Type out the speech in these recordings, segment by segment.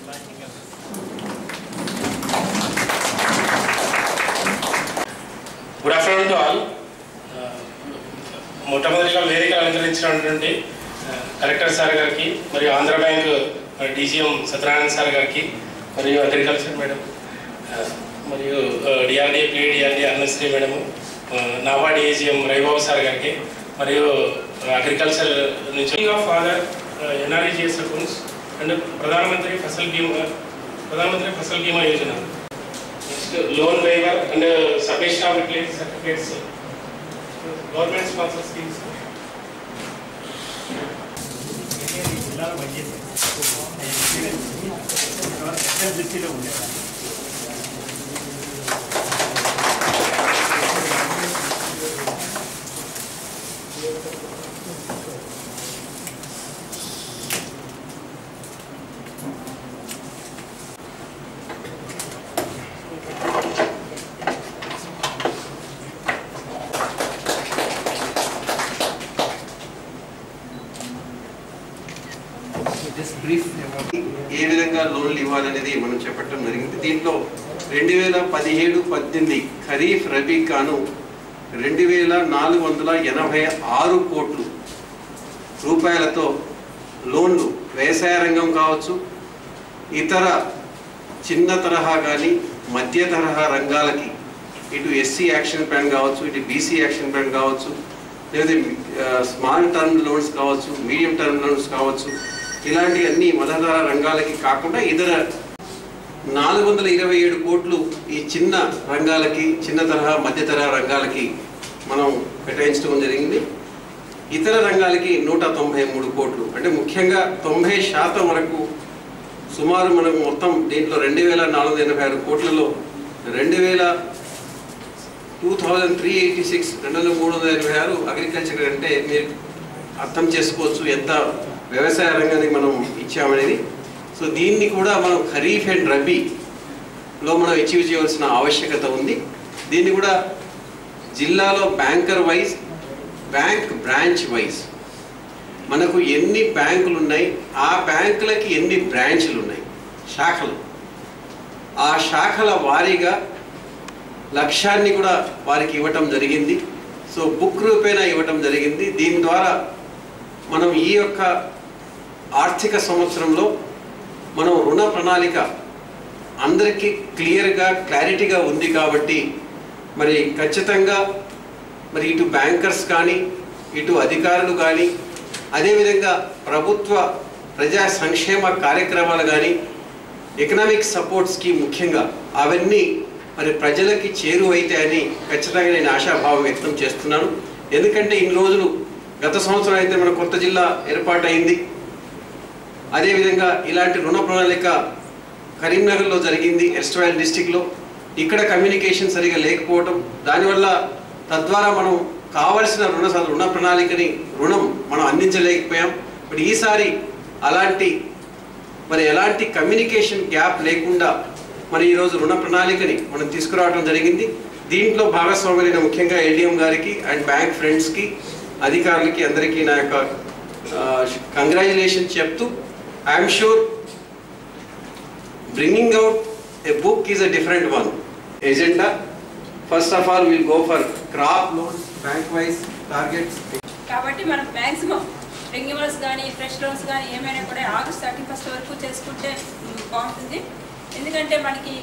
Good afternoon to all. మొట్టమొదటిగా వేదిక అలంకరించినటువంటి collector sir గారికి మరియు Andhra bank DCM Satyanarayana sir గారికి మరియు అగ్రికల్చర్ మేడం మరియు DRDA PDRD Annasri madam NABARD AGM Raibabu sir గారికి మరియు అగ్రికల్చర్ నుంచి ఫాదర్ ఎన్ఆర్ఈజీఎస్ అకౌంట్స్ అండ్ ప్రధానమంత్రి ఫసల్ బీమా Yojana loan waiver and submission of related certificates, government sponsor schemes. ఏ విధంగా లోన్లు ఇవ్వాలనేది మనం చెప్పడం జరిగింది. దీంట్లో 2017-18 ఖరీఫ్ రబీ కాను 2486 కోట్లు రూపాయలతో లోన్లు వ్యవసాయ రంగం కావచ్చు, ఇతర చిన్న తరహా కానీ మధ్య తరహా రంగాలకి ఇటు ఎస్సీ యాక్షన్ ప్లాన్ కావచ్చు, ఇటు బీసీ యాక్షన్ ప్లాన్ కావచ్చు, లేదా స్మాల్ టర్మ్ లోన్స్ కావచ్చు, మీడియం టర్మ్ లోన్స్ కావచ్చు, ఇలాంటి అన్ని మధ్యతర రంగాలకి కాకుండా ఇతర 427 కోట్లు ఈ చిన్న రంగాలకి, చిన్న తరహా మధ్య తరహా రంగాలకి మనం కేటాయించడం జరిగింది. ఇతర రంగాలకి 193 కోట్లు, అంటే ముఖ్యంగా 90% వరకు సుమారు మనం మొత్తం దీంట్లో 2486 కోట్లలో 2386 అగ్రికల్చర్ అంటే మీరు అర్థం చేసుకోవచ్చు ఎంత వ్యవసాయ రంగానికి మనం ఇచ్చామనేది. సో దీన్ని కూడా మనం ఖరీఫ్ అండ్ రబీలో మనం అచీవ్ చేయవలసిన ఆవశ్యకత ఉంది. దీన్ని కూడా జిల్లాలో banker wise, bank branch wise మనకు ఎన్ని బ్యాంకులు ఉన్నాయి, ఆ బ్యాంకులకి ఎన్ని బ్రాంచ్లు ఉన్నాయి, శాఖలు, ఆ శాఖల వారీగా లక్ష్యాన్ని కూడా వారికి ఇవ్వటం జరిగింది. సో బుక్ రూపేణా ఇవ్వటం జరిగింది. దీని ద్వారా మనం ఈ యొక్క ఆర్థిక సంవత్సరంలో మనం రుణ ప్రణాళిక అందరికీ క్లారిటీగా ఉంది కాబట్టి మరి ఖచ్చితంగా మరి ఇటు బ్యాంకర్స్ కానీ, ఇటు అధికారులు కానీ, అదేవిధంగా ప్రభుత్వ ప్రజా సంక్షేమ కార్యక్రమాలు కానీ, ఎకనామిక్ సపోర్ట్ స్కీమ్ ముఖ్యంగా అవన్నీ మరి ప్రజలకి చేరువైతాయని ఖచ్చితంగా నేను ఆశాభావం వ్యక్తం చేస్తున్నాను. ఎందుకంటే ఇన్ని రోజులు గత సంవత్సరం అయితే మన కొత్త జిల్లా ఏర్పాటైంది, అదేవిధంగా ఇలాంటి రుణ ప్రణాళిక కరీంనగర్లో జరిగింది, ఎస్ట్రాయల్ డిస్టిక్లో. ఇక్కడ కమ్యూనికేషన్ సరిగా లేకపోవటం, దానివల్ల తద్వారా మనం కావలసిన రుణ ప్రణాళికని రుణం మనం అందించలేకపోయాం. బట్ ఈసారి ఎలాంటి కమ్యూనికేషన్ గ్యాప్ లేకుండా మరి ఈరోజు రుణ ప్రణాళికని మనం తీసుకురావడం జరిగింది. దీంట్లో భాగస్వాములైన ముఖ్యంగా ఎల్డీఎం గారికి అండ్ బ్యాంక్ ఫ్రెండ్స్కి, అధికారులకి అందరికీ నా యొక్క కంగ్రాచులేషన్ చెప్తూ, I'm sure bringing out a book is a different one agenda. First of all we'll go for crop loans, bank wise targets. కాబట్టి మనం మాక్సిమం రెన్యూవల్స్ కానీ ఫ్రెష్ లోన్స్ కానీ ఏమైనా కూడా ఆగస్ట్ 31 వరకు చేసుకుంటే బాగుంటుంది. ఎందుకంటే మనకి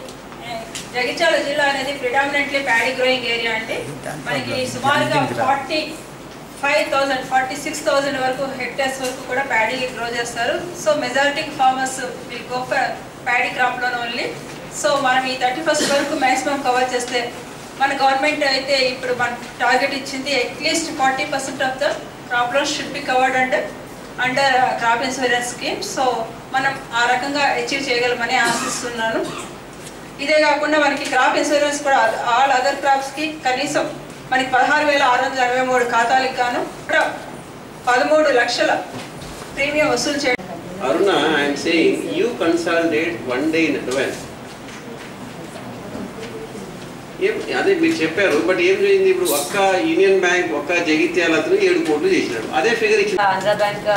జగిత్యాల జిల్లా అనేది ప్రిడామినెంట్లీ ప్యాడీ గ్రోయింగ్ ఏరియా అంటే మనకి సుమారుగా 46,000 వరకు హెక్టర్స్ వరకు కూడా ప్యాడీ గ్రో చేస్తారు. So majority farmers will go for paddy crop loan only. So మనం ఈ 31 వరకు మ్యాక్సిమం కవర్ చేస్తే మన గవర్నమెంట్ అయితే ఇప్పుడు మన టార్గెట్ ఇచ్చింది at least 40% of the crop loan should be covered under crop insurance scheme. So మనం ఆ రకంగా అచీవ్ చేయగలమని ఆశిస్తున్నాను. ఇదే కాకుండా మనకి క్రాప్ ఇన్సూరెన్స్ కూడా ఆల్ అదర్ క్రాప్స్కి కనీసం మనకి 16,663 ఖాతాలకు గాను 13 లక్షల ప్రీమియం వసూలు చేయడం. Aruna, I'm saying you consolidate 1 day in advance. అదే మీరు చెప్పారు, బట్ ఏం చేయింది ఇప్పుడు ఒక్క యూనియన్ బ్యాంక్ ఒక్క జగిత్యాల 7 కోట్లు చేసినాడు, అదే ఫిగర్ ఇచ్చింది. ఆంధ్ర బ్యాంక్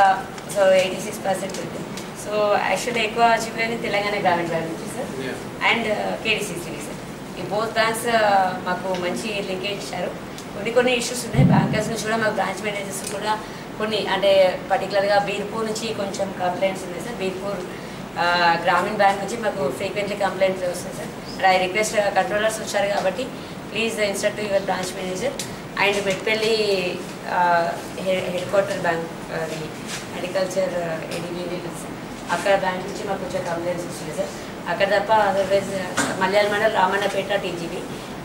86% ఉంది. సో సో యాక్చువల్లీ ఎక్కువ చూపేది తెలంగాణ గ్రామీణ బ్యాంక్ నుంచి సార్ అండ్ కేడీసీసీ సార్. ఈ బోత్ బ్యాంక్స్ మాకు మంచి లింకేజ్ ఇచ్చారు. కొన్ని ఇష్యూస్ ఉన్నాయి బ్యాంకర్స్ నుంచి కూడా మాకు బ్రాంచ్ మేనేజర్స్ కూడా కొన్ని అంటే పర్టికులర్గా బీర్పూర్ నుంచి కొంచెం కంప్లైంట్స్ ఉన్నాయి సార్. బీర్పూర్ గ్రామీణ బ్యాంక్ నుంచి మాకు ఫ్రీక్వెంట్లీ కంప్లైంట్స్ వస్తాయి సార్. ఐ రిక్వెస్ట్ కంట్రోలర్స్ వచ్చారు కాబట్టి please instruct your branch manager and Metpalli head quarter bank అది అగ్రికల్చర్ ఏడీబీ సార్. అక్కడ బ్యాంక్ నుంచి మాకు కొంచెం కంప్లైంట్స్ వస్తున్నాయి సార్. అక్కడ తప్ప అదర్వైజ్ మలయాళ మండల్ రామన్నపేట టీజీబీ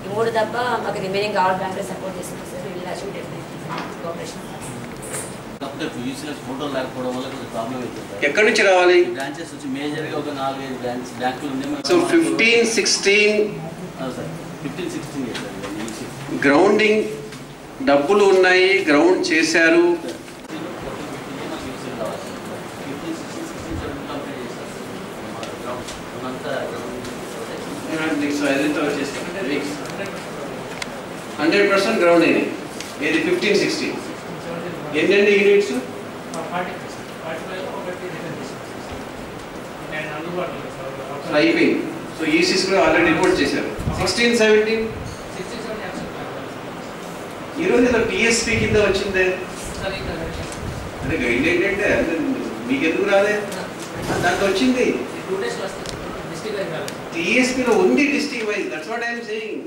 ఈ మూడు తప్ప మాకు రిమైనింగ్ ఆల్ బ్యాంకులు సపోర్ట్ చేస్తున్నారు సార్. వీళ్ళు అచీవ్ డెఫినెట్లీ కోఆపరేషన్. ఫోటో లేకపోవడం వల్ల కొంచెం ప్రాబ్లం అవుతుంది. ఎక్కడి నుంచి రావాలి? బ్రాంచెస్ వచ్చి మేజర్గా ఒక 4-5 బ్యాంకులు ఉన్నాయి. సో 15-16 సార్ 15-16 సార్ గ్రౌండింగ్ డబ్బులు ఉన్నాయి, గ్రౌండ్ చేశారు. సో అదంతా వచ్చేసి 100% గ్రౌండ్ అయింది. ఏది 15-16 ఎన్ని యూనిట్స్? అయిపోయింది. సో ఈసీస్ కూడా ఆల్రెడీ రిపోర్ట్ చేశారు. 16-17 ఈరోజు ఏదో టీఎస్పీ కింద వచ్చిందే. అదే గైడ్ ఏంటంటే మీకెందుకు రాలే? దాంట్లో వచ్చింది టీఎస్పీలో ఉంది district wise. That's what I'm saying.